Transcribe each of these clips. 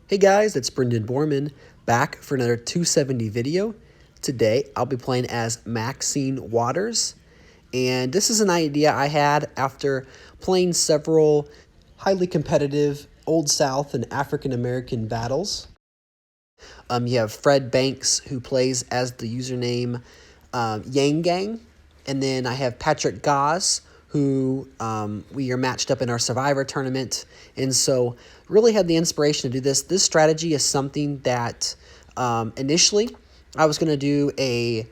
Hey guys, it's Brendan Borman back for another 270 video. Today I'll be playing as Maxine Waters, and this is an idea I had after playing several highly competitive Old South and African American battles. You have Fred Banks, who plays as the username Yang Gang, and then I have Patrick Goss, who we are matched up in our Survivor tournament, and so really had the inspiration to do this. This strategy is something that initially I was going to do a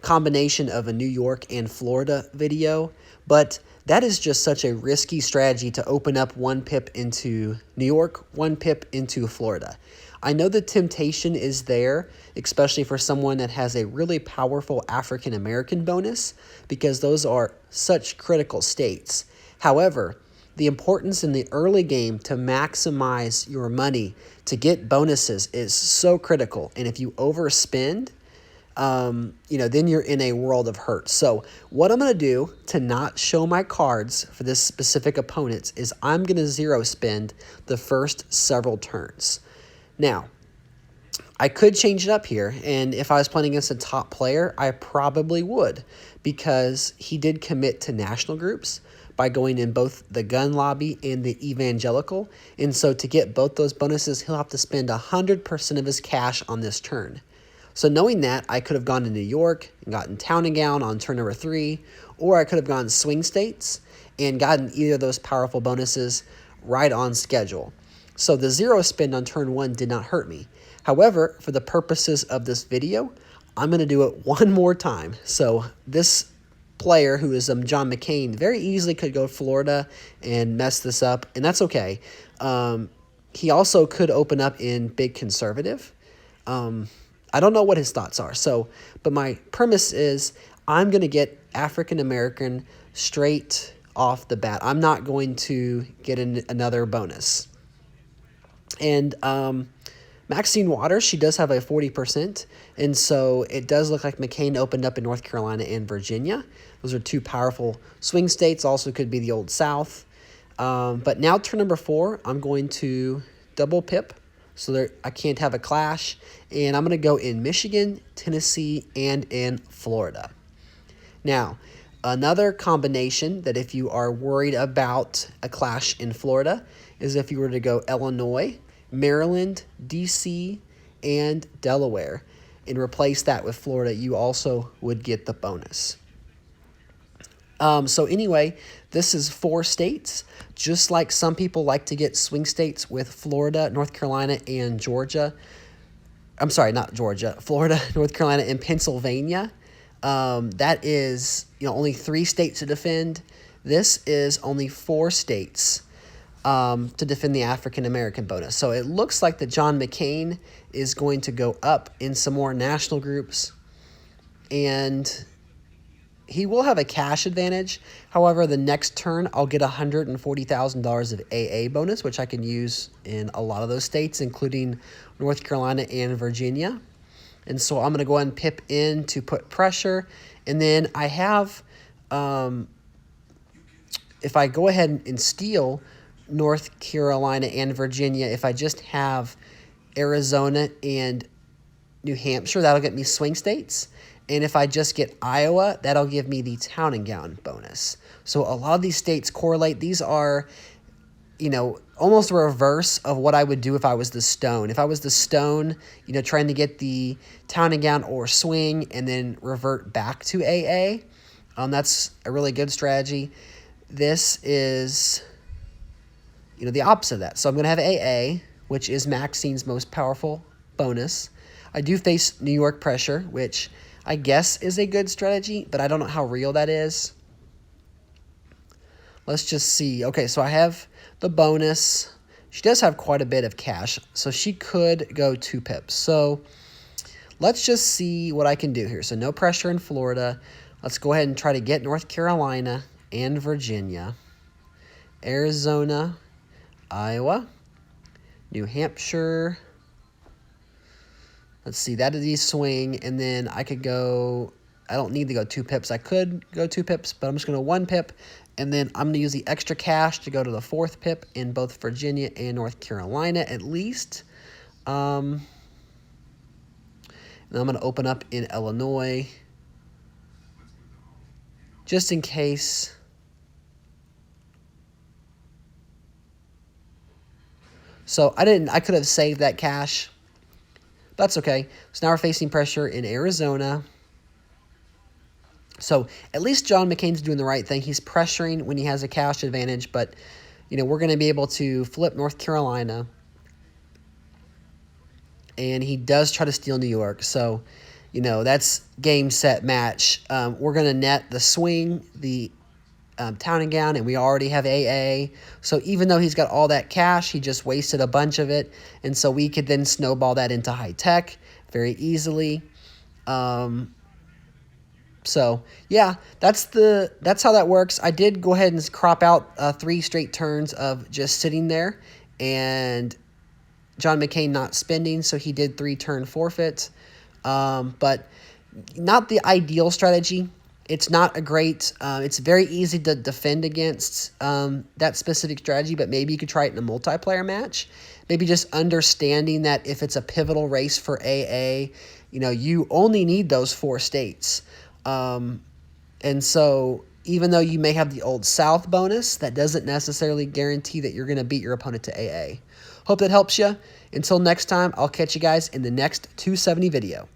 combination of a New York and Florida video, but that is just such a risky strategy to open up one pip into New York, one pip into Florida. I know the temptation is there, especially for someone that has a really powerful African American bonus, because those are such critical states. However, the importance in the early game to maximize your money to get bonuses is so critical. And if you overspend, then you're in a world of hurt. So what I'm going to do to not show my cards for this specific opponent is I'm going to zero spend the first several turns. Now, I could change it up here, and if I was playing against a top player, I probably would, because he did commit to national groups by going in both the gun lobby and the evangelical, and so to get both those bonuses, he'll have to spend 100% of his cash on this turn. So knowing that, I could have gone to New York and gotten Town and Gown on turn number 3, or I could have gone swing states and gotten either of those powerful bonuses right on schedule. So the zero spend on turn 1 did not hurt me. However, for the purposes of this video, I'm going to do it one more time. So this player, who is John McCain, very easily could go Florida and mess this up, and that's okay. He also could open up in big conservative. I don't know what his thoughts are. But my premise is I'm going to get African American straight off the bat. I'm not going to get another bonus. And Maxine Waters, she does have a 40%, and so it does look like McCain opened up in North Carolina and Virginia. Those are two powerful swing states, also could be the Old South. But now turn number 4, I'm going to double pip, so there I can't have a clash, and I'm going to go in Michigan, Tennessee, and in Florida. Now, another combination that if you are worried about a clash in Florida is if you were to go Illinois, Maryland, D.C., and Delaware, and replace that with Florida, you also would get the bonus. So anyway, this is 4 states, just like some people like to get swing states with Florida, North Carolina, and Georgia. I'm sorry, not Georgia, Florida, North Carolina, and Pennsylvania. That is, only 3 states to defend. This is only 4 states to defend the African American bonus. So it looks like that John McCain is going to go up in some more national groups, and he will have a cash advantage. However, the next turn, I'll get $140,000 of AA bonus, which I can use in a lot of those states, including North Carolina and Virginia. And so I'm going to go ahead and pip in to put pressure. And then I have, if I go ahead and steal North Carolina and Virginia, if I just have Arizona and New Hampshire, that'll get me swing states. And if I just get Iowa, that'll give me the Town and Gown bonus. So a lot of these states correlate. These are, almost a reverse of what I would do if I was the Stone. If I was the Stone, trying to get the Town and Gown or swing and then revert back to AA, that's a really good strategy. This is, the opposite of that. So I'm going to have AA, which is Maxine's most powerful bonus. I do face New York pressure, which I guess is a good strategy, but I don't know how real that is. Let's just see. Okay, so I have the bonus. She does have quite a bit of cash, so she could go 2 pips. So let's just see what I can do here. So no pressure in Florida. Let's go ahead and try to get North Carolina and Virginia, Arizona, Iowa, New Hampshire. Let's see, that is the swing, and then I could go, I don't need to go 2 pips. I could go 2 pips, but I'm just going to 1 pip, and then I'm going to use the extra cash to go to the 4th pip in both Virginia and North Carolina at least. And I'm going to open up in Illinois just in case. So I could have saved that cash. That's okay. So now we're facing pressure in Arizona. So at least John McCain's doing the right thing. He's pressuring when he has a cash advantage, but we're going to be able to flip North Carolina. And he does try to steal New York. So, that's game, set, match. We're going to net the swing, the town and gown, and we already have AA. So even though he's got all that cash, he just wasted a bunch of it. And so we could then snowball that into high tech very easily. So yeah, that's how that works. I did go ahead and crop out 3 straight turns of just sitting there, and John McCain not spending, so he did 3 turn forfeits. But not the ideal strategy. It's not a great, it's very easy to defend against that specific strategy, but maybe you could try it in a multiplayer match. Maybe just understanding that if it's a pivotal race for AA, you only need those 4 states. And so even though you may have the Old South bonus, that doesn't necessarily guarantee that you're going to beat your opponent to AA. Hope that helps you. Until next time, I'll catch you guys in the next 270 video.